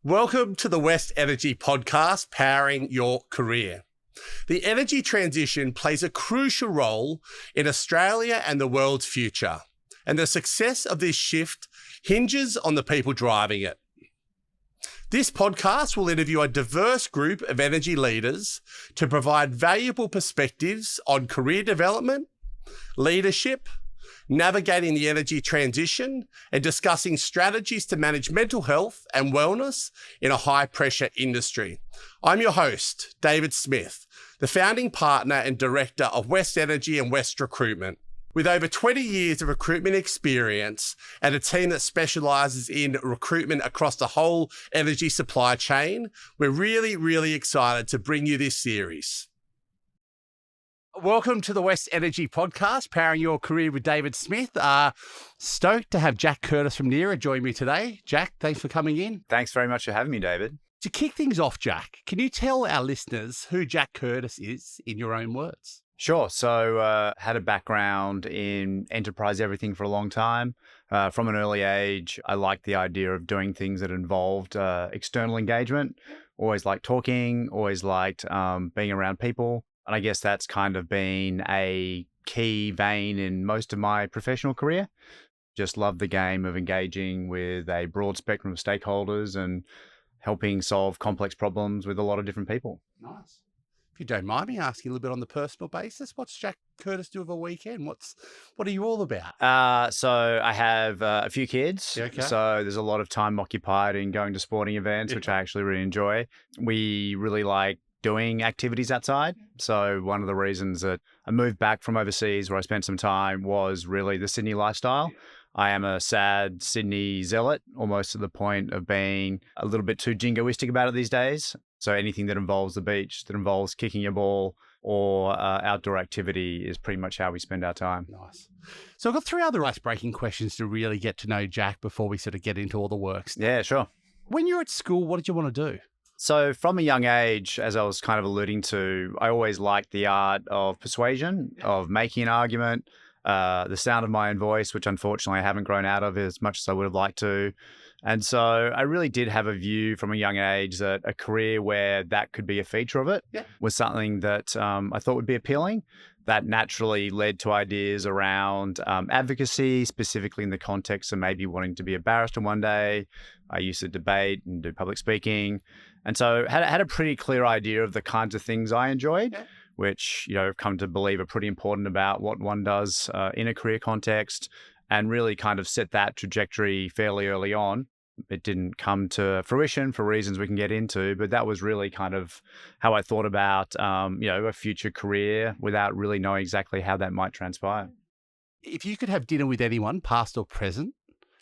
Welcome to the West Energy podcast, powering your career. The energy transition plays a crucial role in Australia and the world's future, and the success of this shift hinges on the people driving it. This podcast will interview a diverse group of energy leaders to provide valuable perspectives on career development, leadership, navigating the energy transition, and discussing strategies to manage mental health and wellness in a high-pressure industry. I'm your host, David Smith, the founding partner and director of West Energy and West Recruitment. With over 20 years of recruitment experience and a team that specialises in recruitment across the whole energy supply chain, we're really excited to bring you this series. Welcome to the West Energy podcast, powering your career with David Smith. Stoked to have Jack Curtis from Neara join me today. Jack, thanks for coming in. Thanks very much for having me, David. To kick things off, Jack, can you tell our listeners who Jack Curtis is in your own words? Sure. So had a background in enterprise everything for a long time. From an early age, I liked the idea of doing things that involved external engagement. Always liked talking, always liked being around people. And I guess that's kind of been a key vein in most of my professional career. Just love the game of engaging with a broad spectrum of stakeholders and helping solve complex problems with a lot of different people. Nice. If you don't mind me asking a little bit on the personal basis, what's Jack Curtis do of a weekend? What are you all about? So I have a few kids. Okay. So there's a lot of time occupied in going to sporting events, which I actually really enjoy. We really like doing activities outside. So one of the reasons that I moved back from overseas where I spent some time was really the Sydney lifestyle. I am a sad Sydney zealot, almost to the point of being a little bit too jingoistic about it these days. So anything that involves the beach, that involves kicking a ball or outdoor activity is pretty much how we spend our time. Nice. So I've got three other ice-breaking questions to really get to know Jack before we sort of get into all the work stuff. Yeah, sure. When you're at school, what did you want to do? So from a young age, as I was kind of alluding to, I always liked the art of persuasion, of making an argument, the sound of my own voice, which unfortunately I haven't grown out of as much as I would have liked to. And so I really did have a view from a young age that a career where that could be a feature of it was something that I thought would be appealing. That naturally led to ideas around advocacy, specifically in the context of maybe wanting to be a barrister one day. I used to debate and do public speaking. And so had a pretty clear idea of the kinds of things I enjoyed, which, I've come to believe are pretty important about what one does in a career context, and really kind of set that trajectory fairly early on. It didn't come to fruition for reasons we can get into, but that was really kind of how I thought about, a future career without really knowing exactly how that might transpire. If you could have dinner with anyone, past or present,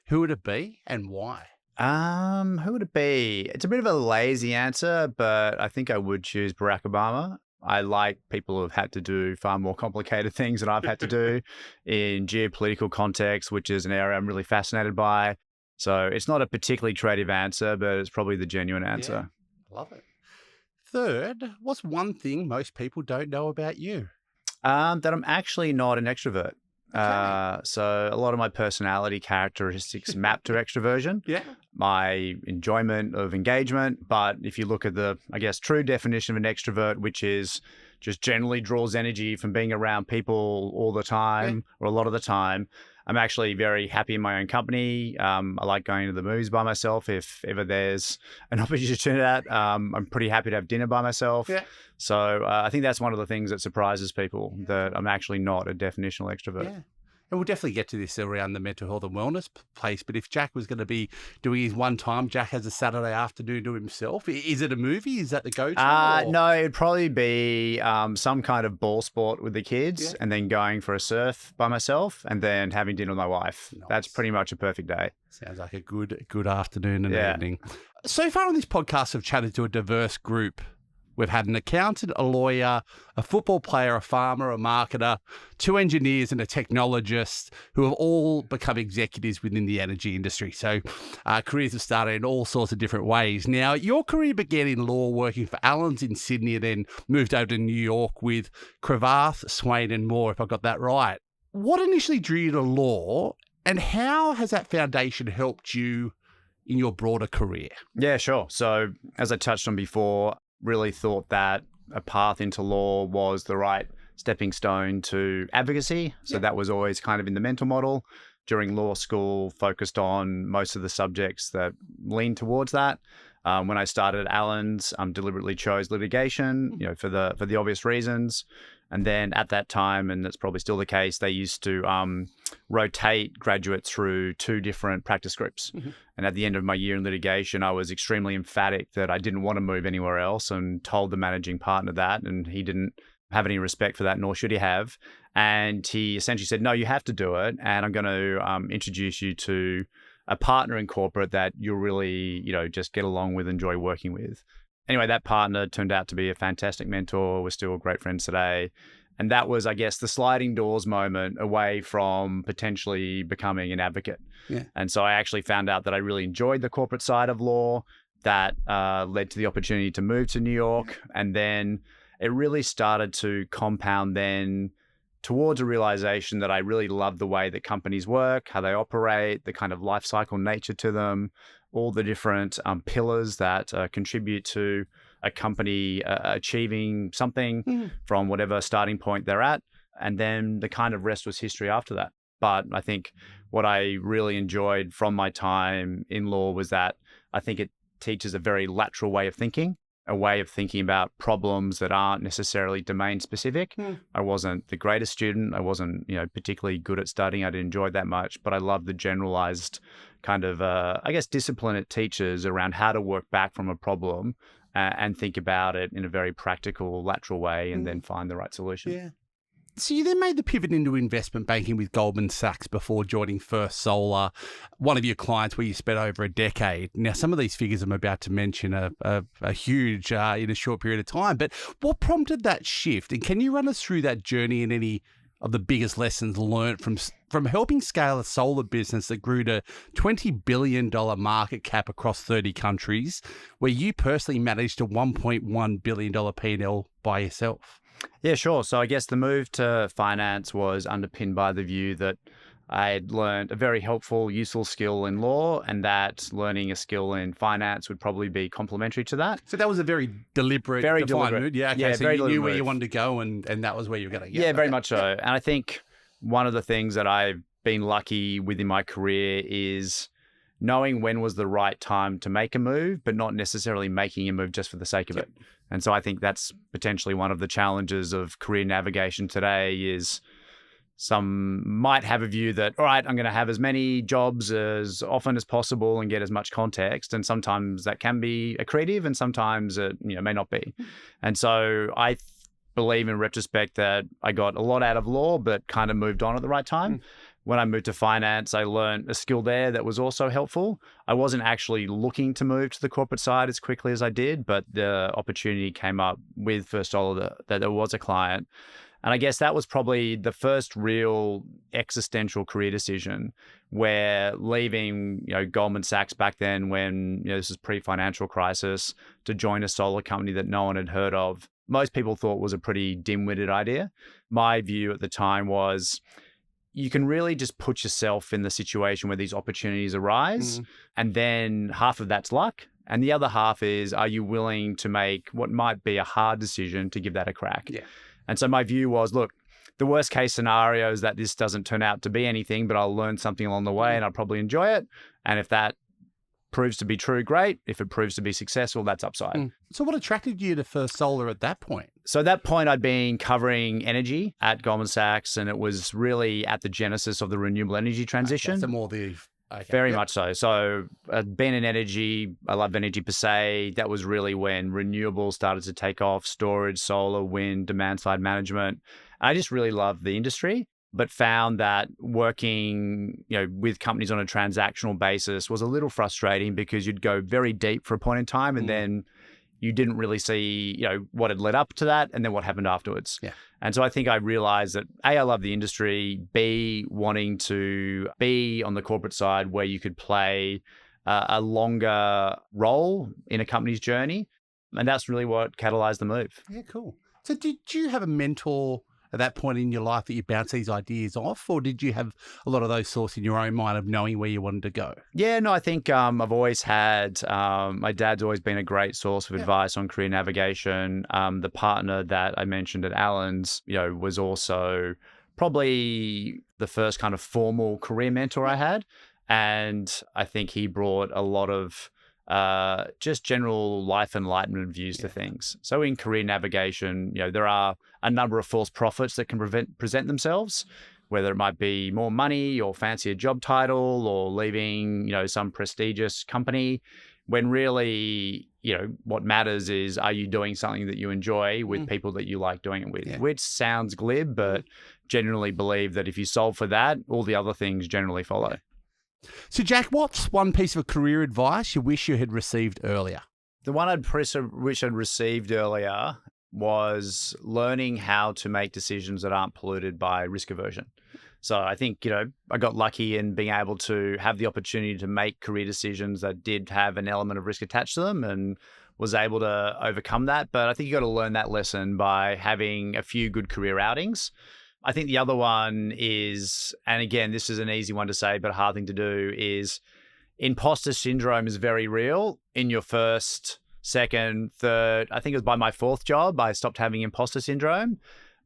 who would it be and why? Who would it be? It's a bit of a lazy answer, but I think I would choose Barack Obama. I like people who have had to do far more complicated things than I've had to do in geopolitical context, which is an area I'm really fascinated by. So it's not a particularly creative answer, but it's probably the genuine answer. Yeah, love it. Third, what's one thing most people don't know about you? That I'm actually not an extrovert. Okay. So a lot of my personality characteristics map to extroversion. Yeah. My enjoyment of engagement. But if you look at the, true definition of an extrovert, which is just generally draws energy from being around people all the time or a lot of the time, I'm actually very happy in my own company. I like going to the movies by myself if ever there's an opportunity to do that. I'm pretty happy to have dinner by myself. Yeah. So I think that's one of the things that surprises people, that I'm actually not a definitional extrovert. Yeah. And we'll definitely get to this around the mental health and wellness place. But if Jack was going to be doing his one time, Jack has a Saturday afternoon to himself. Is it a movie? Is that the go-to? No, it'd probably be some kind of ball sport with the kids and then going for a surf by myself and then having dinner with my wife. Nice. That's pretty much a perfect day. Sounds like a good afternoon and evening. So far on this podcast, I've chatted to a diverse group. We've had an accountant, a lawyer, a football player, a farmer, a marketer, 2 engineers and a technologist who have all become executives within the energy industry. So careers have started in all sorts of different ways. Now, your career began in law working for Allens in Sydney and then moved over to New York with Cravath, Swain and Moore, if I got that right. What initially drew you to law and how has that foundation helped you in your broader career? Yeah, sure. So as I touched on before, really thought that a path into law was the right stepping stone to advocacy. So that was always kind of in the mental model. During law school, focused on most of the subjects that lean towards that. When I started at Allen's, deliberately chose litigation, for the obvious reasons. And then at that time, and that's probably still the case, they used to rotate graduates through 2 different practice groups. And at the end of my year in litigation, I was extremely emphatic that I didn't want to move anywhere else, and told the managing partner that, and he didn't have any respect for that, nor should he have. And he essentially said, no, you have to do it. And I'm going to introduce you to a partner in corporate that you'll really, just get along with, enjoy working with. Anyway, that partner turned out to be a fantastic mentor. We're still great friends today. And that was, I guess, the sliding doors moment away from potentially becoming an advocate. Yeah. And so I actually found out that I really enjoyed the corporate side of law. That led to the opportunity to move to New York. And then it really started to compound then towards a realization that I really love the way that companies work, how they operate, the kind of life cycle nature to them, all the different pillars that contribute to a company achieving something from whatever starting point they're at. And then the kind of rest was history after that. But I think what I really enjoyed from my time in law was that I think it teaches a very lateral way of thinking, a way of thinking about problems that aren't necessarily domain specific. I wasn't the greatest student. I wasn't, particularly good at studying. I didn't enjoy it that much, but I love the generalized kind of, discipline it teaches around how to work back from a problem and think about it in a very practical, lateral way, and then find the right solution. Yeah. So you then made the pivot into investment banking with Goldman Sachs before joining First Solar, one of your clients where you spent over a decade. Now, some of these figures I'm about to mention are huge in a short period of time. But what prompted that shift? And can you run us through that journey and any of the biggest lessons learned from helping scale a solar business that grew to $20 billion market cap across 30 countries, where you personally managed a $1.1 billion P&L by yourself? Yeah, sure. So I guess the move to finance was underpinned by the view that I had learned a very helpful, useful skill in law, and that learning a skill in finance would probably be complementary to that. So that was a very deliberate, defined move. Yeah, okay. Yeah, so you knew where you wanted to go, and that was where you were going to go. Yeah, very much so. And I think one of the things that I've been lucky with in my career is knowing when was the right time to make a move, but not necessarily making a move just for the sake of it. And so I think that's potentially one of the challenges of career navigation today is some might have a view that, all right, I'm going to have as many jobs as often as possible and get as much context. And sometimes that can be accretive and sometimes it may not be. And so I believe in retrospect that I got a lot out of law, but kind of moved on at the right time. When I moved to finance, I learned a skill there that was also helpful. I wasn't actually looking to move to the corporate side as quickly as I did, but the opportunity came up with First Solar that there was a client. And I guess that was probably the first real existential career decision where leaving, Goldman Sachs back then when, this is pre-financial crisis, to join a solar company that no one had heard of, most people thought was a pretty dim-witted idea. My view at the time was, you can really just put yourself in the situation where these opportunities arise. And then half of that's luck. And the other half is, are you willing to make what might be a hard decision to give that a crack? Yeah. And so my view was, look, the worst case scenario is that this doesn't turn out to be anything, but I'll learn something along the way and I'll probably enjoy it. And if that proves to be true, great. If it proves to be successful, that's upside. So what attracted you to First Solar at that point? So at that point, I'd been covering energy at Goldman Sachs, and it was really at the genesis of the renewable energy transition. Okay, so more the... Very much so. So being in energy, I love energy per se. That was really when renewables started to take off, storage, solar, wind, demand side management. I just really loved the industry, but found that working, with companies on a transactional basis was a little frustrating because you'd go very deep for a point in time and then you didn't really see, what had led up to that and then what happened afterwards. Yeah. And so I think I realized that A, I love the industry, B, wanting to be on the corporate side where you could play a longer role in a company's journey. And that's really what catalyzed the move. Yeah, cool. So did you have a mentor at that point in your life that you bounce these ideas off? Or did you have a lot of those thoughts in your own mind of knowing where you wanted to go? Yeah, no, I think I've always had, my dad's always been a great source of advice on career navigation. The partner that I mentioned at Allen's, was also probably the first kind of formal career mentor I had. And I think he brought a lot of just general life enlightenment views to things. So in career navigation, there are a number of false prophets that can present themselves, whether it might be more money or fancy a job title or leaving, some prestigious company, when really, what matters is, are you doing something that you enjoy with people that you like doing it with? Which sounds glib, but generally believe that if you solve for that, all the other things generally follow. So, Jack, what's one piece of career advice you wish you had received earlier? The one wish I'd received earlier was learning how to make decisions that aren't polluted by risk aversion. So I think, I got lucky in being able to have the opportunity to make career decisions that did have an element of risk attached to them and was able to overcome that. But I think you got to learn that lesson by having a few good career outings. I think the other one is, and again, this is an easy one to say, but a hard thing to do, is imposter syndrome is very real. In your first, second, third, I think it was by my fourth job, I stopped having imposter syndrome.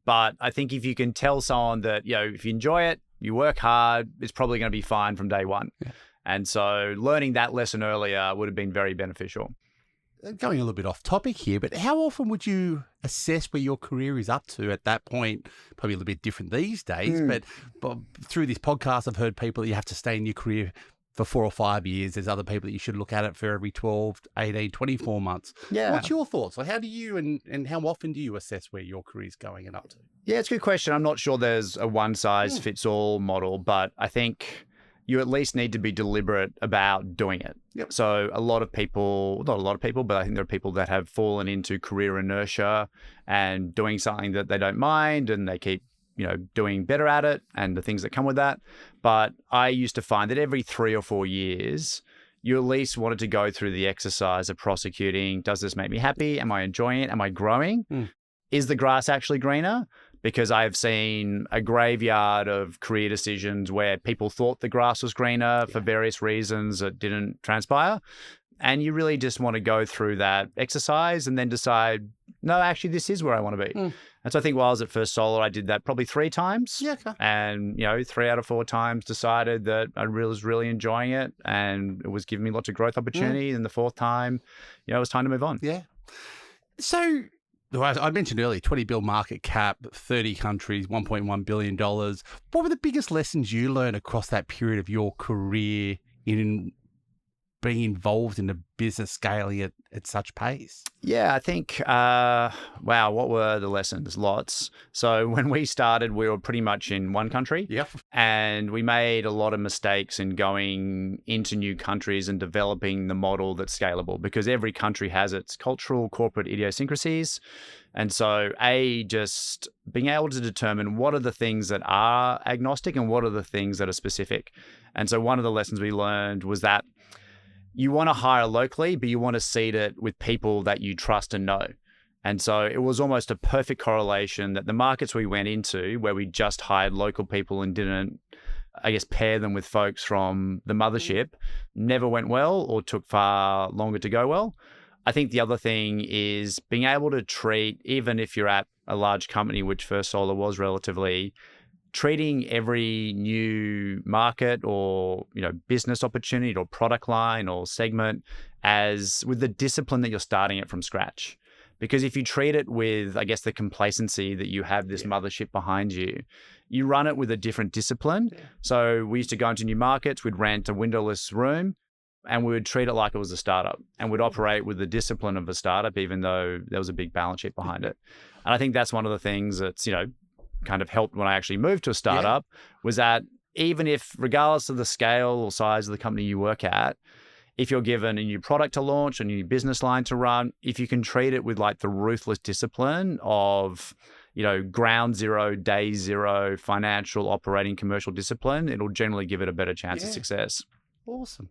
But I think if you can tell someone that, if you enjoy it, you work hard, it's probably going to be fine from day one. Yeah. And so learning that lesson earlier would have been very beneficial. Going a little bit off topic here, but how often would you assess where your career is up to at that point? Probably a little bit different these days, but through this podcast, I've heard people that you have to stay in your career for 4 or 5 years. There's other people that you should look at it for every 12, 18, 24 months. Yeah. What's your thoughts? Like, how do you and how often do you assess where your career is going and up to? Yeah, it's a good question. I'm not sure there's a one-size-fits-all model, but I think you at least need to be deliberate about doing it. Yep. So a lot of people, not a lot of people, but I think there are people that have fallen into career inertia and doing something that they don't mind and they keep doing better at it and the things that come with that. But I used to find that every 3 or 4 years, you at least wanted to go through the exercise of prosecuting. Does this make me happy? Am I enjoying it? Am I growing? Is the grass actually greener? Because I've seen a graveyard of career decisions where people thought the grass was greener for various reasons that didn't transpire. And you really just want to go through that exercise and then decide, no, actually, this is where I want to be. And so I think while I was at First Solar, I did that probably 3 times. Yeah, okay. And, 3 out of 4 times decided that I was really enjoying it and it was giving me lots of growth opportunity. And the 4th time, it was time to move on. Yeah. So I mentioned earlier, 20 billion market cap, 30 countries, $1.1 billion. What were the biggest lessons you learned across that period of your career in being involved in the business scaling at such pace? Yeah, I think, wow, what were the lessons? Lots. So when we started, we were pretty much in one country. Yep. And we made a lot of mistakes in going into new countries and developing the model that's scalable because every country has its cultural, corporate idiosyncrasies. And so, just being able to determine what are the things that are agnostic and what are the things that are specific. And so one of the lessons we learned was that you want to hire locally, but you want to seed it with people that you trust and know. And so it was almost a perfect correlation that the markets we went into, where we just hired local people and didn't, pair them with folks from the mothership, never went well or took far longer to go well. I think the other thing is being able to treat, even if you're at a large company, which First Solar was relatively, treating every new market or business opportunity or product line or segment as with the discipline that you're starting it from scratch. Because if you treat it with, the complacency that you have this mothership behind you, you run it with a different discipline. Yeah. So we used to go into new markets, we'd rent a windowless room and we would treat it like it was a startup and would operate with the discipline of a startup, even though there was a big balance sheet behind it. And I think that's one of the things that's, kind of helped when I actually moved to a startup was that even if, regardless of the scale or size of the company you work at, if you're given a new product to launch, a new business line to run, if you can treat it with like the ruthless discipline of, ground zero, day zero, financial, operating, commercial discipline, it'll generally give it a better chance of success. Awesome.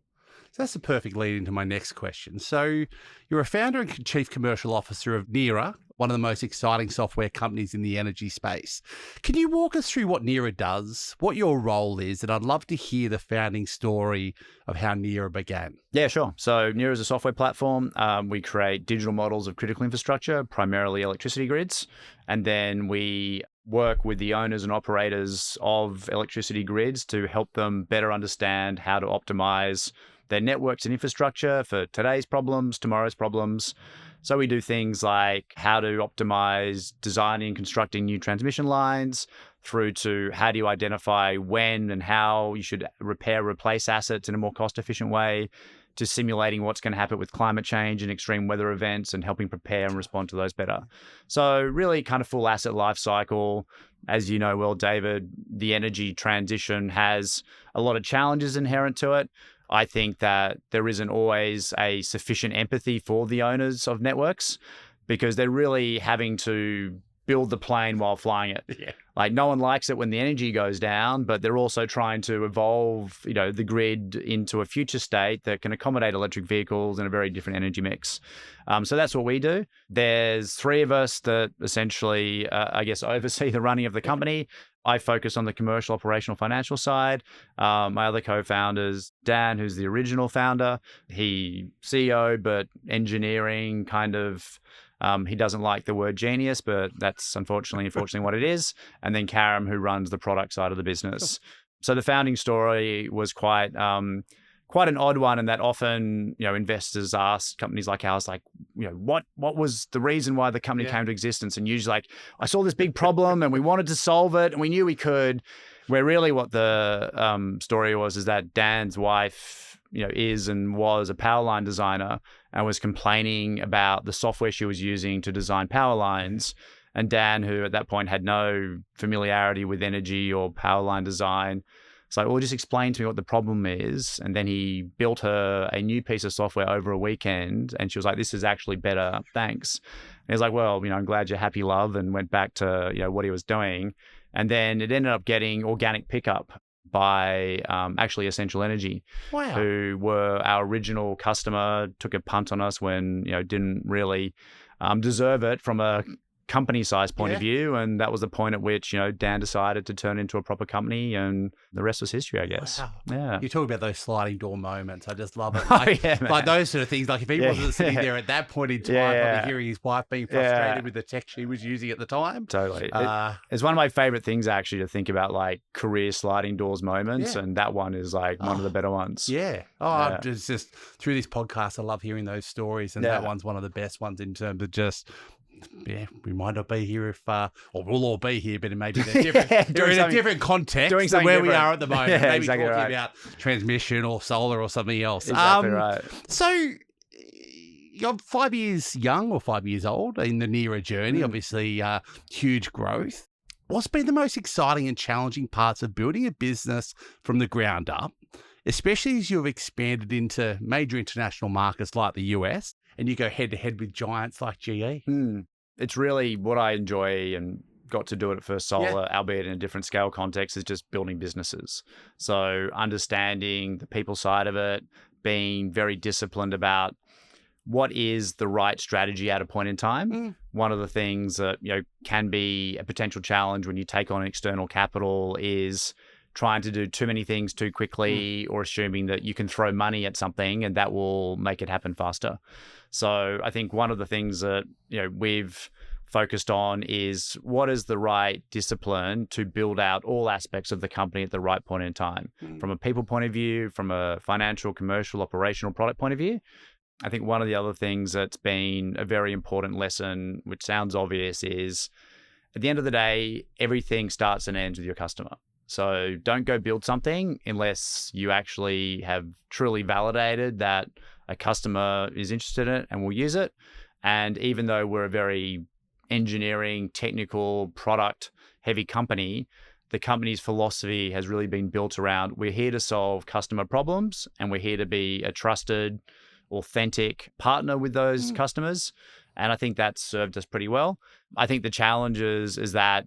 So that's the perfect lead into my next question. So you're a founder and chief commercial officer of Neara, one of the most exciting software companies in the energy space. Can you walk us through what Neara does, what your role is? And I'd love to hear the founding story of how Neara began. Yeah, sure. So Neara is a software platform. We create digital models of critical infrastructure, primarily electricity grids. And then we work with the owners and operators of electricity grids to help them better understand how to optimize their networks and infrastructure for today's problems, tomorrow's problems. So we do things like how to optimize designing and constructing new transmission lines, through to how do you identify when and how you should repair, replace assets in a more cost-efficient way, to simulating what's going to happen with climate change and extreme weather events and helping prepare and respond to those better. So really kind of full asset life cycle. As you know well, David, the energy transition has a lot of challenges inherent to it. I think that there isn't always a sufficient empathy for the owners of networks because they're really having to build the plane while flying it. Yeah. Like no one likes it when the energy goes down, but they're also trying to evolve, the grid into a future state that can accommodate electric vehicles and a very different energy mix. So that's what we do. There's three of us that essentially, oversee the running of the company. I focus on the commercial, operational, financial side. My other co-founders, Dan, who's the original founder, he CEO, but engineering kind of. He doesn't like the word genius, but that's unfortunately what it is. And then Karam, who runs the product side of the business. So the founding story was quite an odd one, in that often, investors ask companies like ours, like, what was the reason why the company came to existence? And usually, like, I saw this big problem and we wanted to solve it and we knew we could. Where really what the story was is that Dan's wife, is and was a power line designer and was complaining about the software she was using to design power lines. And Dan, who at that point had no familiarity with energy or power line design, it's like, well, just explain to me what the problem is. And then he built her a new piece of software over a weekend. And she was like, this is actually better. Thanks. And he was like, well, I'm glad you're happy, love, and went back to, what he was doing. And then it ended up getting organic pickup by actually Essential Energy, Wow. who were our original customer, took a punt on us when, didn't really deserve it from a company size point of view. And that was the point at which, Dan decided to turn into a proper company, and the rest was history, I guess. Wow. Yeah. You talk about those sliding door moments. I just love it. Man. Like those sort of things. Like if he wasn't sitting there at that point in time, probably hearing his wife being frustrated with the tech she was using at the time. Totally. It's one of my favorite things actually to think about, like career sliding doors moments. And that one is like one of the better ones. Yeah. Oh, just through this podcast, I love hearing those stories. And that one's one of the best ones in terms of just, we might not be here or we'll all be here, but maybe they're different. They're in a different context than where we are at the moment. Maybe exactly talking right. about transmission or solar or something else. Exactly right. So you're 5 years young or 5 years old in the Neara journey, obviously huge growth. What's been the most exciting and challenging parts of building a business from the ground up, especially as you've expanded into major international markets like the US and you go head to head with giants like GE? It's really what I enjoy and got to do it at First Solar, albeit in a different scale context, is just building businesses. So understanding the people side of it, being very disciplined about what is the right strategy at a point in time. One of the things that can be a potential challenge when you take on external capital is trying to do too many things too quickly or assuming that you can throw money at something and that will make it happen faster. So I think one of the things that we've focused on is what is the right discipline to build out all aspects of the company at the right point in time, from a people point of view, from a financial, commercial, operational, product point of view. I think one of the other things that's been a very important lesson, which sounds obvious, is at the end of the day, everything starts and ends with your customer. So don't go build something unless you actually have truly validated that a customer is interested in it and will use it. And even though we're a very engineering, technical, product heavy company, the company's philosophy has really been built around, we're here to solve customer problems and we're here to be a trusted, authentic partner with those customers. And I think that's served us pretty well. I think the challenges is that,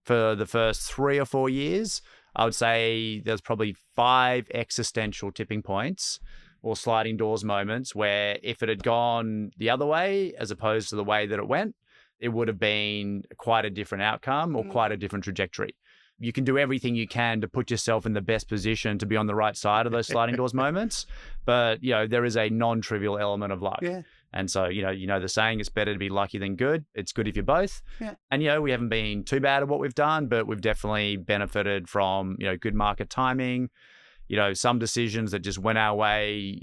for the first 3 or 4 years, I would say there's probably 5 existential tipping points or sliding doors moments where if it had gone the other way as opposed to the way that it went, it would have been quite a different outcome or quite a different trajectory. You can do everything you can to put yourself in the best position to be on the right side of those sliding doors moments. But, there is a non-trivial element of luck. Yeah. And so, the saying, it's better to be lucky than good. It's good if you're both. Yeah. And, we haven't been too bad at what we've done, but we've definitely benefited from, good market timing. Some decisions that just went our way,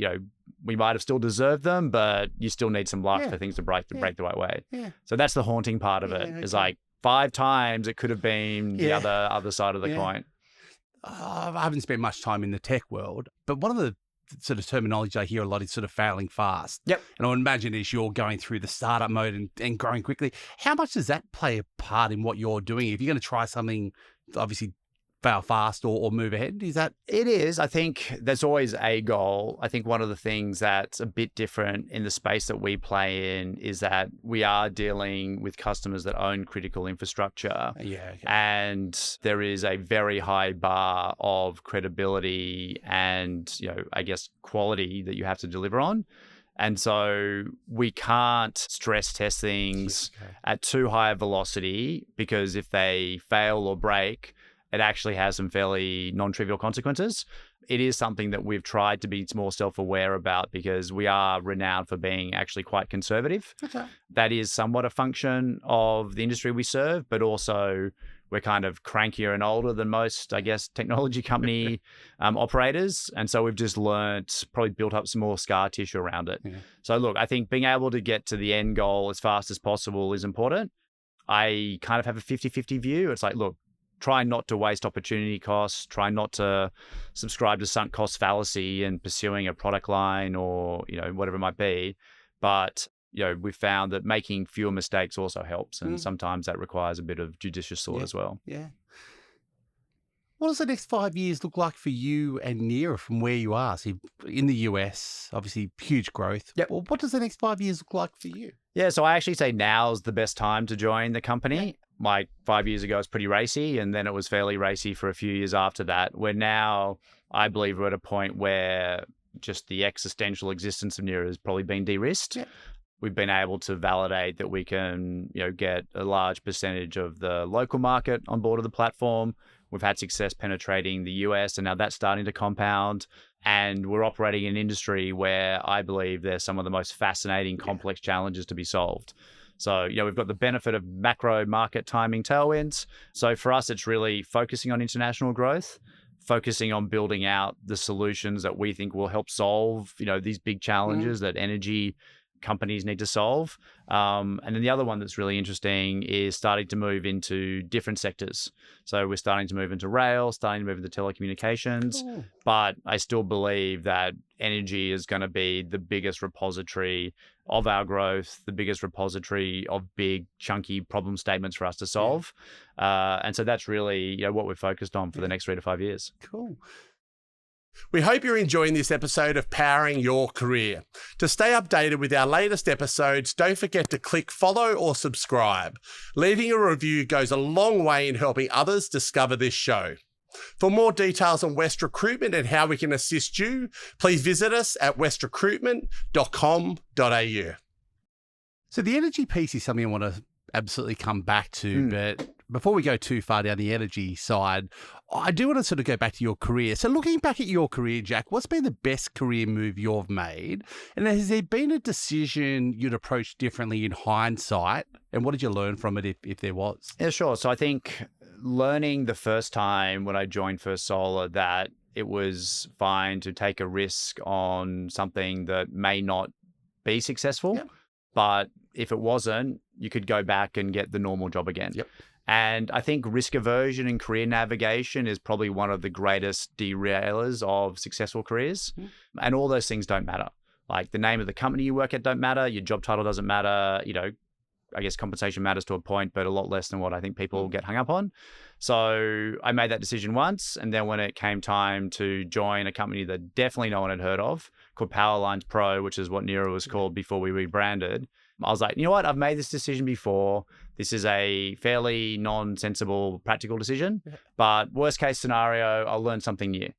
we might have still deserved them, but you still need some luck for things to break the right way. Yeah. So that's the haunting part of it. Is like 5 times it could have been the other side of the coin. I haven't spent much time in the tech world, but one of the sort of terminology I hear a lot is sort of failing fast. Yep. And I would imagine as you're going through the startup mode and growing quickly, how much does that play a part in what you're doing? If you're going to try something, obviously fail fast or move ahead, is that? It is. I think there's always a goal. I think one of the things that's a bit different in the space that we play in is that we are dealing with customers that own critical infrastructure. Yeah. Okay. And there is a very high bar of credibility and, I guess, quality that you have to deliver on. And so we can't stress test things at too high a velocity, because if they fail or break, it actually has some fairly non-trivial consequences. It is something that we've tried to be more self-aware about, because we are renowned for being actually quite conservative. Okay. That is somewhat a function of the industry we serve, but also we're kind of crankier and older than most, I guess, technology company operators. And so we've just probably built up some more scar tissue around it. Yeah. So look, I think being able to get to the end goal as fast as possible is important. I kind of have a 50-50 view. It's like, look, try not to waste opportunity costs, try not to subscribe to sunk cost fallacy and pursuing a product line or, whatever it might be. But, we've found that making fewer mistakes also helps. And sometimes that requires a bit of judicious thought as well. Yeah. What does the next 5 years look like for you and Neara from where you are? So in the US, obviously huge growth. Yep. Well, what does the next 5 years look like for you? Yeah, so I actually say now's the best time to join the company. Yeah. Like 5 years ago, it was pretty racy, and then it was fairly racy for a few years after that. Where now, I believe we're at a point where just the existential existence of Neara has probably been de-risked. Yeah. We've been able to validate that we can, get a large percentage of the local market on board of the platform. We've had success penetrating the US, and now that's starting to compound. And we're operating in an industry where I believe there's some of the most fascinating, complex challenges to be solved. So, we've got the benefit of macro market timing tailwinds. So for us, it's really focusing on international growth, focusing on building out the solutions that we think will help solve, these big challenges that energy companies need to solve. And then the other one that's really interesting is starting to move into different sectors. So we're starting to move into rail, starting to move into telecommunications. Cool. But I still believe that energy is going to be the biggest repository of our growth, the biggest repository of big, chunky problem statements for us to solve. And so that's really what we're focused on for the next 3 to 5 years. Cool. We hope you're enjoying this episode of Powering Your Career. To stay updated with our latest episodes, don't forget to click follow or subscribe. Leaving a review goes a long way in helping others discover this show. For more details on West Recruitment and how we can assist you, please visit us at westrecruitment.com.au. So the energy piece is something I want to absolutely come back to, but before we go too far down the energy side, I do want to sort of go back to your career. So looking back at your career, Jack, what's been the best career move you've made? And has there been a decision you'd approach differently in hindsight? And what did you learn from it if there was? Yeah, sure. So I think learning the first time when I joined First Solar that it was fine to take a risk on something that may not be successful, but if it wasn't, you could go back and get the normal job again. Yep. And I think risk aversion and career navigation is probably one of the greatest derailers of successful careers. And all those things don't matter. Like the name of the company you work at don't matter. Your job title doesn't matter. I guess compensation matters to a point, but a lot less than what I think people get hung up on. So I made that decision once. And then when it came time to join a company that definitely no one had heard of, called Powerlines Pro, which is what Neara was called before we rebranded, I was like, you know what? I've made this decision before. This is a fairly non-sensible, practical decision. But worst case scenario, I'll learn something new.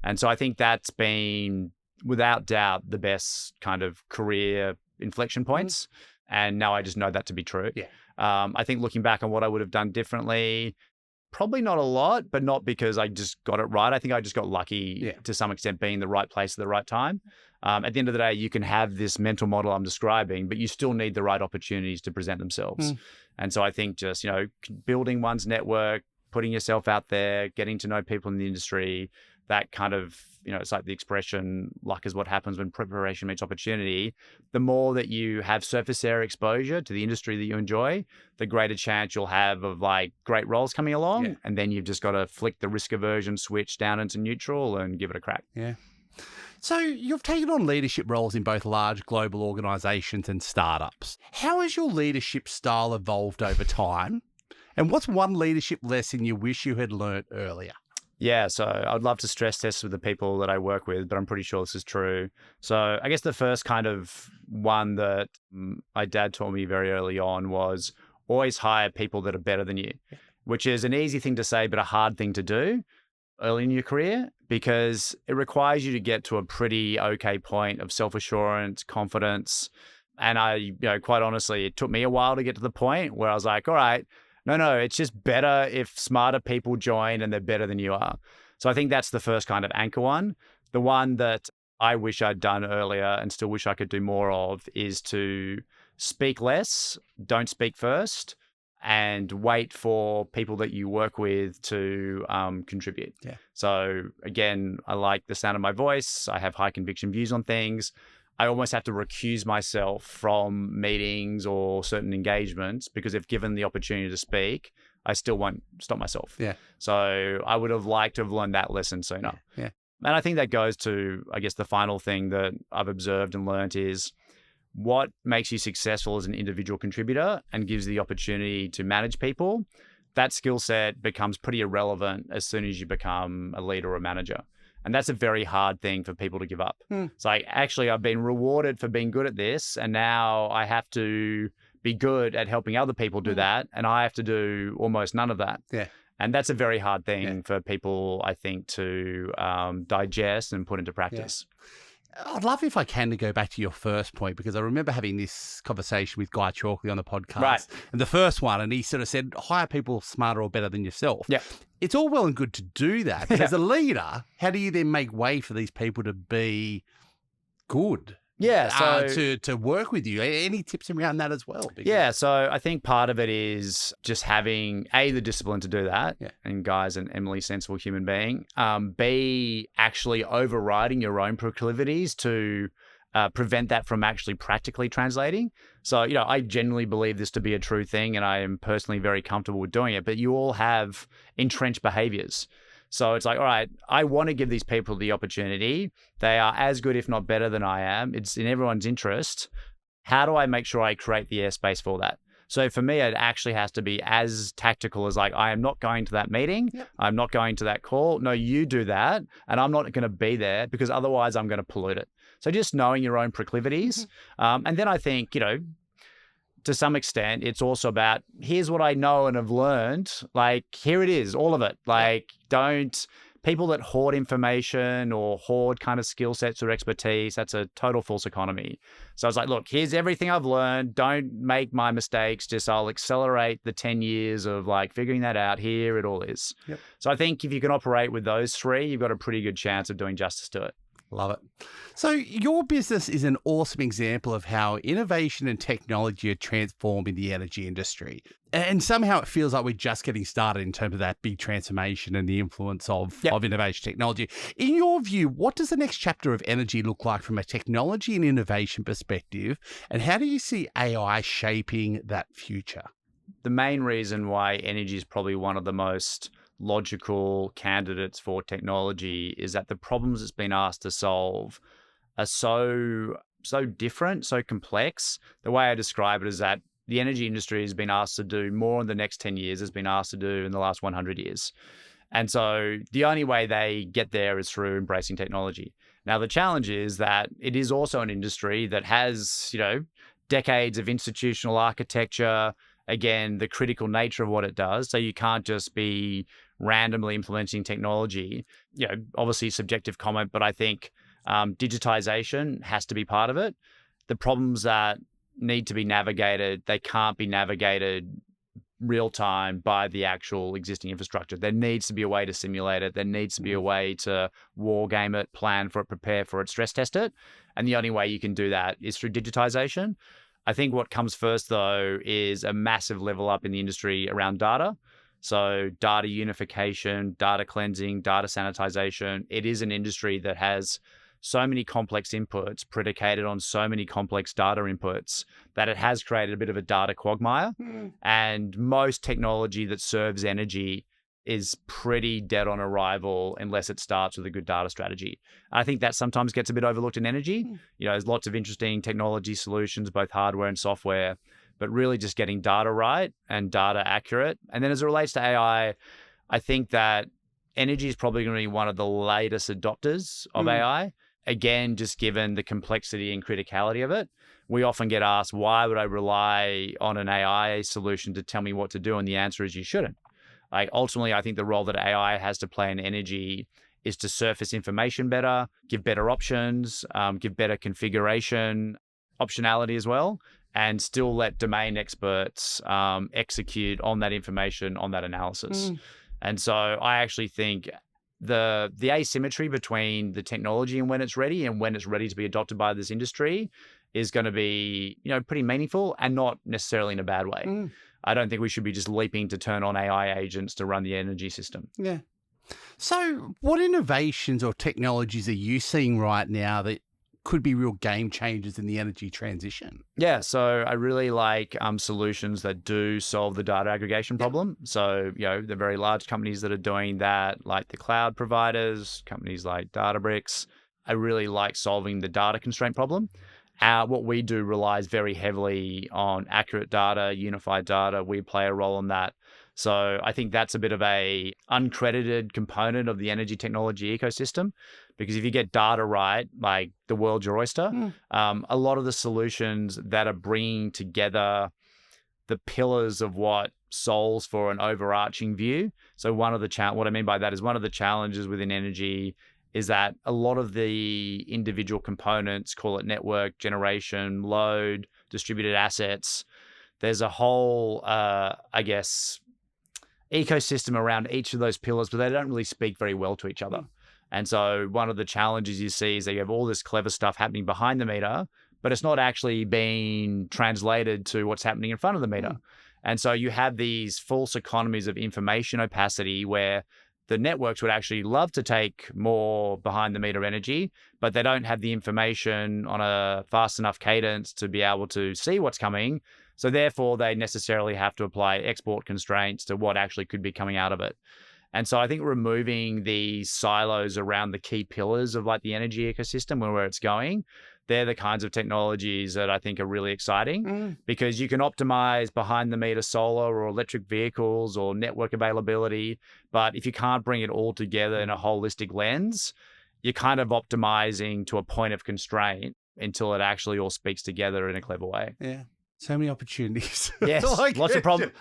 And so I think that's been without doubt the best kind of career inflection points. And now I just know that to be true. Yeah. I think looking back on what I would have done differently, probably not a lot, but not because I just got it right. I think I just got lucky to some extent, being in the right place at the right time. At the end of the day, you can have this mental model I'm describing, but you still need the right opportunities to present themselves. And so I think just, building one's network, putting yourself out there, getting to know people in the industry, that kind of, it's like the expression, luck is what happens when preparation meets opportunity. The more that you have surface area exposure to the industry that you enjoy, the greater chance you'll have of like great roles coming along. Yeah. And then you've just got to flick the risk aversion switch down into neutral and give it a crack. Yeah. So you've taken on leadership roles in both large global organisations and startups. How has your leadership style evolved over time? And what's one leadership lesson you wish you had learnt earlier? Yeah, so I'd love to stress test with the people that I work with, but I'm pretty sure this is true. So I guess the first kind of one that my dad taught me very early on was always hire people that are better than you, which is an easy thing to say, but a hard thing to do early in your career, because it requires you to get to a pretty okay point of self-assurance, confidence. And I, quite honestly, it took me a while to get to the point where I was like, all right, no, it's just better if smarter people join and they're better than you are. So I think that's the first kind of anchor one. The one that I wish I'd done earlier and still wish I could do more of is to speak less, don't speak first, and wait for people that you work with to contribute. Yeah. So again, I like the sound of my voice. I have high conviction views on things. I almost have to recuse myself from meetings or certain engagements because if given the opportunity to speak, I still won't stop myself. Yeah. So I would have liked to have learned that lesson sooner. Yeah. And I think that goes to, I guess, the final thing that I've observed and learned is what makes you successful as an individual contributor and gives the opportunity to manage people. That skill set becomes pretty irrelevant as soon as you become a leader or a manager. And that's a very hard thing for people to give up. It's like, actually, I've been rewarded for being good at this, and now I have to be good at helping other people do that, and I have to do almost none of that. Yeah. And that's a very hard thing for people, I think, to digest and put into practice. I'd love if I can to go back to your first point, because I remember having this conversation with Guy Chalkley on the podcast. Right. And the first one, and he sort of said, hire people smarter or better than yourself. Yeah. It's all well and good to do that. But as a leader, how do you then make way for these people to be good? Yeah. So to work with you. Any tips around that as well? Yeah. So I think part of it is just having the discipline to do that. Yeah. And Guy's an eminently sensible human being. B, actually overriding your own proclivities to prevent that from actually practically translating. So, I genuinely believe this to be a true thing, and I am personally very comfortable with doing it, but you all have entrenched behaviors. So it's like, all right, I want to give these people the opportunity. They are as good, if not better than I am. It's in everyone's interest. How do I make sure I create the airspace for that? So for me, it actually has to be as tactical as like, I am not going to that meeting. Yep. I'm not going to that call. No, you do that. And I'm not going to be there because otherwise I'm going to pollute it. So just knowing your own proclivities. And then I think, to some extent, it's also about, here's what I know and have learned. Like, here it is, all of it. Like, people that hoard information or hoard kind of skill sets or expertise, that's a total false economy. So I was like, look, here's everything I've learned. Don't make my mistakes. Just I'll accelerate the 10 years of like figuring that out. Here it all is. Yep. So I think if you can operate with those three, you've got a pretty good chance of doing justice to it. Love it. So your business is an awesome example of how innovation and technology are transforming the energy industry. And somehow it feels like we're just getting started in terms of that big transformation and the influence of innovation technology. In your view, what does the next chapter of energy look like from a technology and innovation perspective? And how do you see AI shaping that future? The main reason why energy is probably one of the most logical candidates for technology is that the problems it's been asked to solve are so different, so complex. The way I describe it is that the energy industry has been asked to do more in the next 10 years has been asked to do in the last 100 years. And so the only way they get there is through embracing technology. Now, the challenge is that it is also an industry that has, decades of institutional architecture, again, the critical nature of what it does. So you can't just be randomly implementing technology. Obviously subjective comment, but I think Digitization has to be part of it. The problems that need to be navigated, they can't be navigated real time by the actual existing infrastructure. There needs to be a way to simulate it. There needs to be a way to war game it, plan for it, prepare for it, stress test it. And the only way you can do that is through digitization. I think what comes first, though, is a massive level up in the industry around data. So data unification, data cleansing, data sanitization. It is an industry that has so many complex inputs predicated on so many complex data inputs that it has created a bit of a data quagmire. And most technology that serves energy is pretty dead on arrival unless it starts with a good data strategy. I think that sometimes gets a bit overlooked in energy. There's lots of interesting technology solutions, both hardware and software, but really just getting data right and data accurate. And then as it relates to AI, I think that energy is probably going to be one of the latest adopters of AI. Again, just given the complexity and criticality of it, we often get asked, why would I rely on an AI solution to tell me what to do? And the answer is you shouldn't. Ultimately, I think the role that AI has to play in energy is to surface information better, give better options, give better configuration, optionality as well, and still let domain experts execute on that information, on that analysis. And so I actually think the asymmetry between the technology and when it's ready to be adopted by this industry is going to be, pretty meaningful and not necessarily in a bad way. I don't think we should be just leaping to turn on AI agents to run the energy system. Yeah. So what innovations or technologies are you seeing right now that could be real game changers in the energy transition? Yeah, so I really like solutions that do solve the data aggregation problem. So, the very large companies that are doing that, like the cloud providers, companies like Databricks, I really like solving the data constraint problem. What we do relies very heavily on accurate data, unified data. We play a role in that. So I think that's a bit of a uncredited component of the energy technology ecosystem, because if you get data right, like the world's your oyster. A lot of the solutions that are bringing together the pillars of what solves for an overarching view. So what I mean by that is one of the challenges within energy is that a lot of the individual components, call it network, generation, load, distributed assets, there's a whole, ecosystem around each of those pillars, but they don't really speak very well to each other. And so one of the challenges you see is that you have all this clever stuff happening behind the meter, but it's not actually being translated to what's happening in front of the meter. And so you have these false economies of information opacity where the networks would actually love to take more behind the meter energy, but they don't have the information on a fast enough cadence to be able to see what's coming. So therefore, they necessarily have to apply export constraints to what actually could be coming out of it. And so I think removing these silos around the key pillars of like the energy ecosystem and where it's going, they're the kinds of technologies that I think are really exciting because you can optimize behind the meter solar or electric vehicles or network availability. But if you can't bring it all together in a holistic lens, you're kind of optimizing to a point of constraint until it actually all speaks together in a clever way. Yeah. So many opportunities. Yes, lots of problems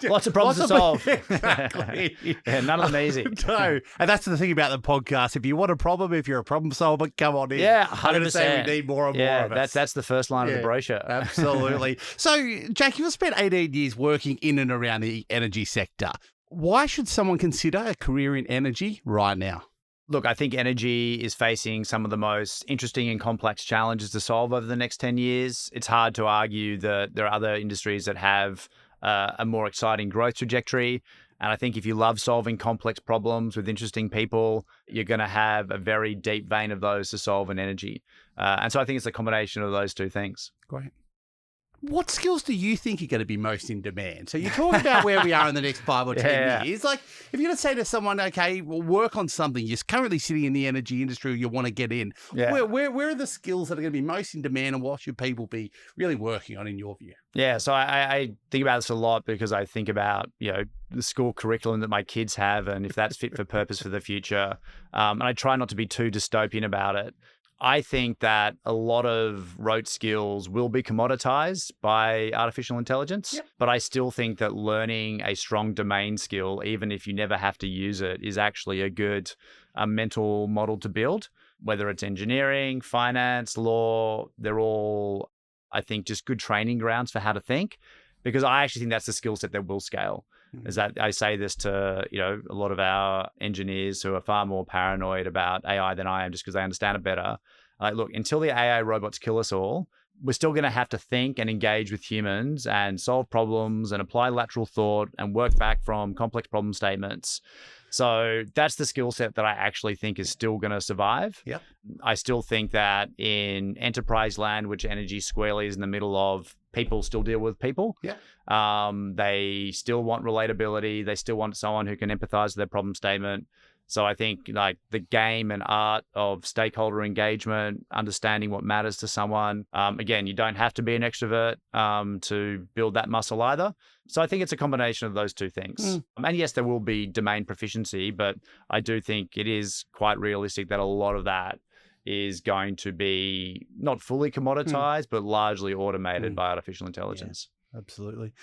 to solve. Exactly. Yeah, none of them easy. No, and that's the thing about the podcast. If you want a problem, if you're a problem solver, come on in. Yeah, 100%. I'm going to say we need more and more of us. That's the first line of the brochure. Absolutely. So, Jack, you've spent 18 years working in and around the energy sector. Why should someone consider a career in energy right now? Look, I think energy is facing some of the most interesting and complex challenges to solve over the next 10 years. It's hard to argue that there are other industries that have a more exciting growth trajectory. And I think if you love solving complex problems with interesting people, you're going to have a very deep vein of those to solve in energy. And so I think it's a combination of those two things. Great. What skills do you think are going to be most in demand? So you're talking about where we are in the next 5 or 10 years. Like, if you're going to say to someone, okay, well, work on something, you're currently sitting in the energy industry, you want to get in. Where are the skills that are going to be most in demand and what should people be really working on in your view? Yeah, so I think about this a lot because I think about, the school curriculum that my kids have and if that's fit for purpose for the future. And I try not to be too dystopian about it. I think that a lot of rote skills will be commoditized by artificial intelligence, but I still think that learning a strong domain skill, even if you never have to use it, is actually a good mental model to build. whether it's engineering, finance, law, they're all, I think, just good training grounds for how to think, because I actually think that's the skill set that will scale. Is that I say this to, a lot of our engineers who are far more paranoid about AI than I am, just because they understand it better. Like, look, until the AI robots kill us all, we're still going to have to think and engage with humans and solve problems and apply lateral thought and work back from complex problem statements. So that's the skill set that I actually think is still going to survive. Yep. I still think that in enterprise land, which energy squarely is in the middle of, people still deal with people. Yeah. They still want relatability. They still want someone who can empathize with their problem statement. So I think like the game and art of stakeholder engagement, understanding what matters to someone. Again, you don't have to be an extrovert to build that muscle either. So I think it's a combination of those two things. And yes, there will be domain proficiency, but I do think it is quite realistic that a lot of that is going to be not fully commoditized, but largely automated by artificial intelligence. Yeah, absolutely.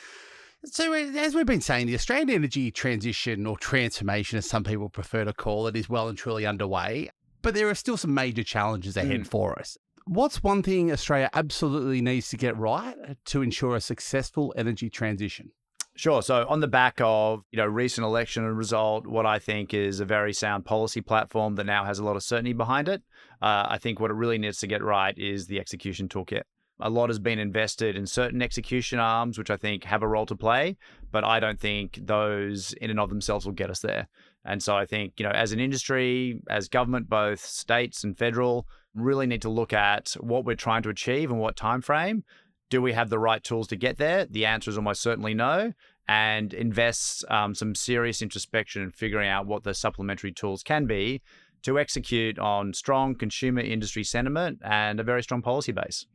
So as we've been saying, the Australian energy transition, or transformation as some people prefer to call it, is well and truly underway, but there are still some major challenges ahead for us. What's one thing Australia absolutely needs to get right to ensure a successful energy transition? Sure. So on the back of, recent election result, what I think is a very sound policy platform that now has a lot of certainty behind it, I think what it really needs to get right is the execution toolkit. A lot has been invested in certain execution arms, which I think have a role to play, but I don't think those in and of themselves will get us there. And so I think, as an industry, as government, both states and federal, really need to look at what we're trying to achieve and what time frame. Do we have the right tools to get there? The answer is almost certainly no. And invest some serious introspection in figuring out what the supplementary tools can be to execute on strong consumer industry sentiment and a very strong policy base.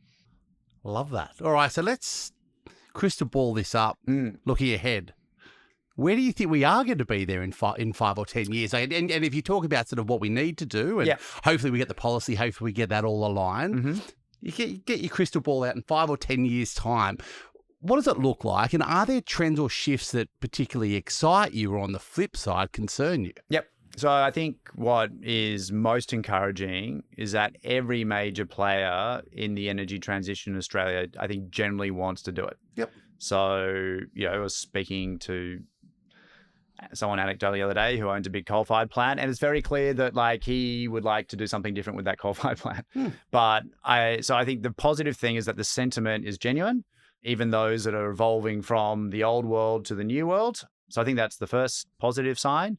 Love that. All right, so let's crystal ball this up, looking ahead. Where do you think we are going to be there in 5 or 10 years? And if you talk about sort of what we need to do, and hopefully we get the policy, hopefully we get that all aligned, you get your crystal ball out in 5 or 10 years' time. What does it look like? And are there trends or shifts that particularly excite you, or on the flip side, concern you? Yep. So I think what is most encouraging is that every major player in the energy transition in Australia, I think, generally wants to do it. Yep. So, I was speaking to someone anecdotally the other day who owns a big coal-fired plant, and it's very clear that he would like to do something different with that coal-fired plant. But I think the positive thing is that the sentiment is genuine, even those that are evolving from the old world to the new world. So I think that's the first positive sign.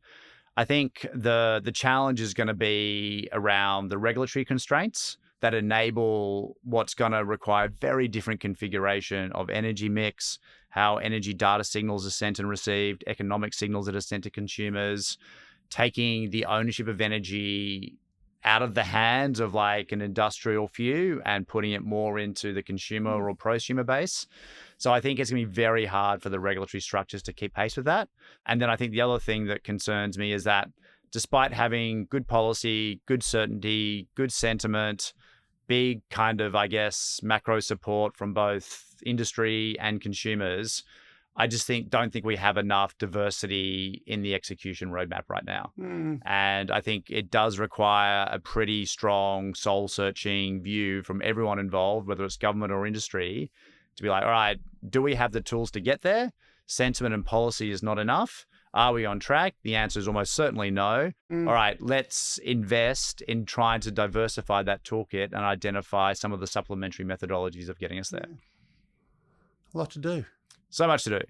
I think the challenge is going to be around the regulatory constraints that enable what's going to require very different configuration of energy mix, how energy data signals are sent and received, economic signals that are sent to consumers, taking the ownership of energy out of the hands of an industrial few and putting it more into the consumer or prosumer base. So I think it's going to be very hard for the regulatory structures to keep pace with that. And then I think the other thing that concerns me is that despite having good policy, good certainty, good sentiment, big kind of, macro support from both industry and consumers, I just don't think we have enough diversity in the execution roadmap right now. And I think it does require a pretty strong soul-searching view from everyone involved, whether it's government or industry, to be like, all right, do we have the tools to get there? Sentiment and policy is not enough. Are we on track? The answer is almost certainly no. All right, let's invest in trying to diversify that toolkit and identify some of the supplementary methodologies of getting us there. A lot to do. So much to do.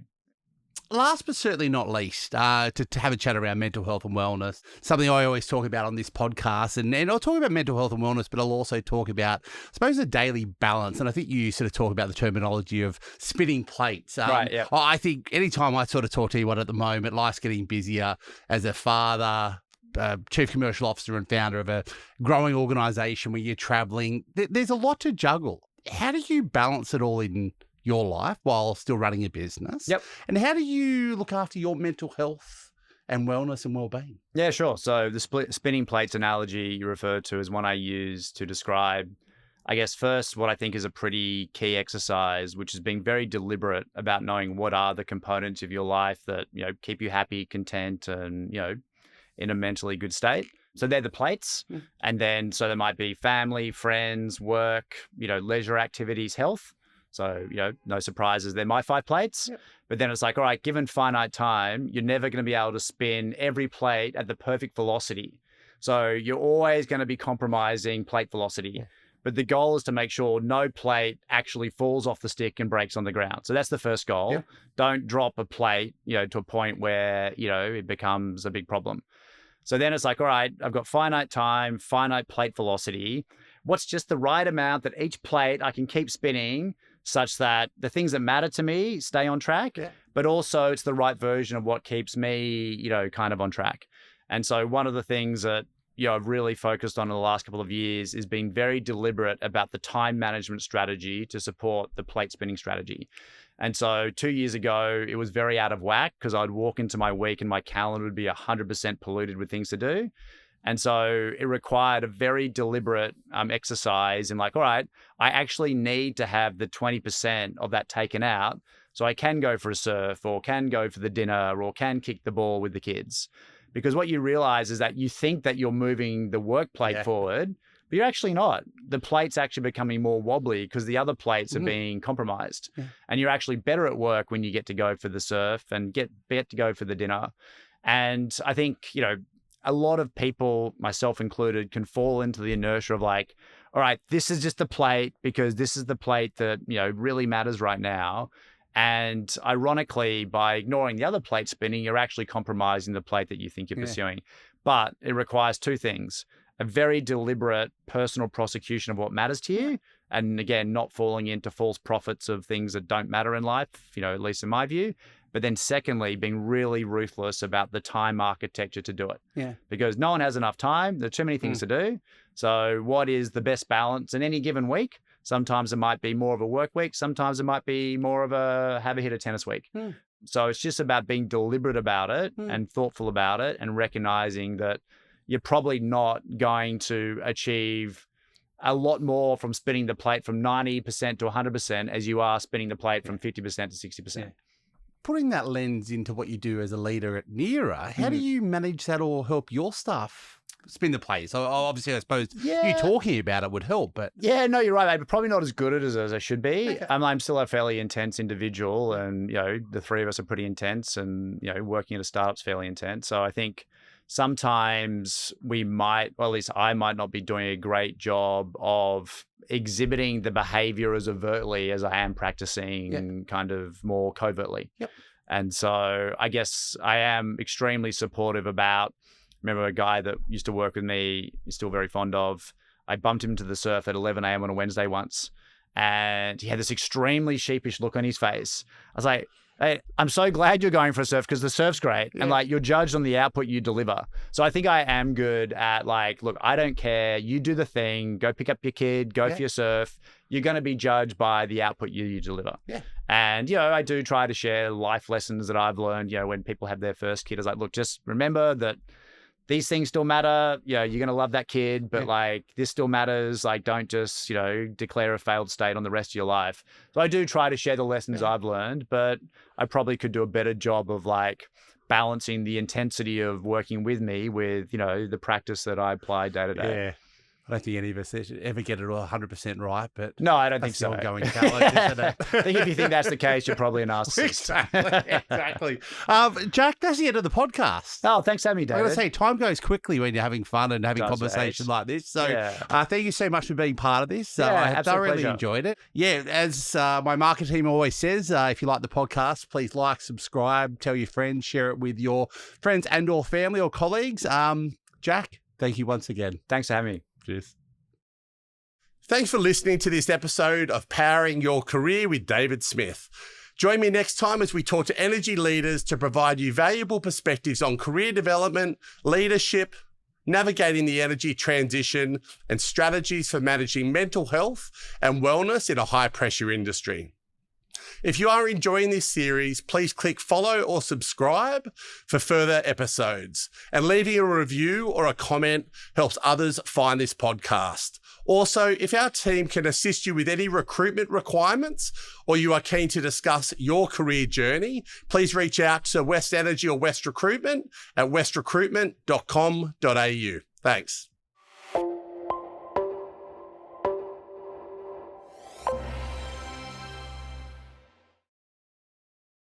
Last but certainly not least, to have a chat around mental health and wellness, something I always talk about on this podcast. And I'll talk about mental health and wellness, but I'll also talk about, I suppose, a daily balance. And I think you sort of talk about the terminology of spinning plates. Right, yeah. I think anytime I sort of talk to anyone at the moment, life's getting busier as a father, chief commercial officer and founder of a growing organisation where you're travelling. There's a lot to juggle. How do you balance it all in your life while still running a business? Yep. And how do you look after your mental health and wellness and well-being? Yeah, sure. So the spinning plates analogy you referred to is one I use to describe, first, what I think is a pretty key exercise, which is being very deliberate about knowing what are the components of your life that, keep you happy, content, and, in a mentally good state. So they're the plates. And then, so there might be family, friends, work, leisure activities, health. So, no surprises. They're my 5 plates. Yep. But then it's like, all right, given finite time, you're never going to be able to spin every plate at the perfect velocity. So you're always going to be compromising plate velocity. Yeah. But the goal is to make sure no plate actually falls off the stick and breaks on the ground. So that's the first goal. Yeah. Don't drop a plate, to a point where, it becomes a big problem. So then it's like, all right, I've got finite time, finite plate velocity. What's just the right amount that each plate I can keep spinning such that the things that matter to me stay on track, but also it's the right version of what keeps me, kind of on track. And so one of the things that, I've really focused on in the last couple of years is being very deliberate about the time management strategy to support the plate spinning strategy. And so 2 years ago, it was very out of whack because I'd walk into my week and my calendar would be 100% polluted with things to do. And so it required a very deliberate exercise in like, all right, I actually need to have the 20% of that taken out so I can go for a surf or can go for the dinner or can kick the ball with the kids. Because what you realize is that you think that you're moving the work plate forward, but you're actually not. The plate's actually becoming more wobbly because the other plates are being compromised. Yeah. And you're actually better at work when you get to go for the surf and get to go for the dinner. And I think, a lot of people, myself included, can fall into the inertia of like, all right, this is just the plate because this is the plate that, really matters right now. And ironically, by ignoring the other plate spinning, you're actually compromising the plate that you think you're pursuing. But it requires 2 things: a very deliberate personal prosecution of what matters to you. And again, not falling into false prophets of things that don't matter in life, at least in my view. But then secondly, being really ruthless about the time architecture to do it. Yeah. Because no one has enough time. There are too many things to do. So what is the best balance in any given week? Sometimes it might be more of a work week. Sometimes it might be more of a have a hit of tennis week. So it's just about being deliberate about it and thoughtful about it and recognizing that you're probably not going to achieve a lot more from spinning the plate from 90% to 100% as you are spinning the plate from 50% to 60%. Yeah. Putting that lens into what you do as a leader at Neara, how do you manage that or help your staff spin the plate? So obviously, I suppose you talking about it would help, but... Yeah, no, you're right, mate. But probably not as good at it as I should be. Okay. I'm still a fairly intense individual and, the 3 of us are pretty intense and, working at a startup's fairly intense. So I think sometimes we might, or at least I might not be doing a great job of exhibiting the behavior as overtly as I am practicing kind of more covertly. Yep. And so I guess I am extremely supportive about, remember a guy that used to work with me, he's still very fond of, I bumped him to the surf at 11 a.m. on a Wednesday once, and he had this extremely sheepish look on his face. I was like, hey, I'm so glad you're going for a surf because the surf's great. Yeah. And like, you're judged on the output you deliver. So I think I am good at like, look, I don't care. You do the thing, go pick up your kid, go for your surf. You're going to be judged by the output you deliver. Yeah. And, I do try to share life lessons that I've learned, when people have their first kid. It's like, look, just remember that these things still matter. You're going to love that kid, but like this still matters. Like, don't just, declare a failed state on the rest of your life. So I do try to share the lessons I've learned, but I probably could do a better job of like balancing the intensity of working with me with, the practice that I apply day to day. Yeah. I don't think any of us ever get it all 100% right, but no, I don't think so. Ongoing challenge, isn't it? I think if you think that's the case, you're probably a narcissist. Exactly. Jack, that's the end of the podcast. Oh, thanks for having me, David. I got to say, time goes quickly when you're having fun and having conversation like this. So thank you so much for being part of this. I thoroughly enjoyed it. Yeah, as my marketing team always says, if you like the podcast, please like, subscribe, tell your friends, share it with your friends and or family or colleagues. Jack, thank you once again. Thanks for having me. Cheers. Thanks for listening to this episode of Powering Your Career with David Smith. Join me next time as we talk to energy leaders to provide you valuable perspectives on career development, leadership, navigating the energy transition, and strategies for managing mental health and wellness in a high-pressure industry. If you are enjoying this series, please click follow or subscribe for further episodes. And leaving a review or a comment helps others find this podcast. Also, if our team can assist you with any recruitment requirements or you are keen to discuss your career journey, please reach out to West Energy or West Recruitment at westrecruitment.com.au. Thanks.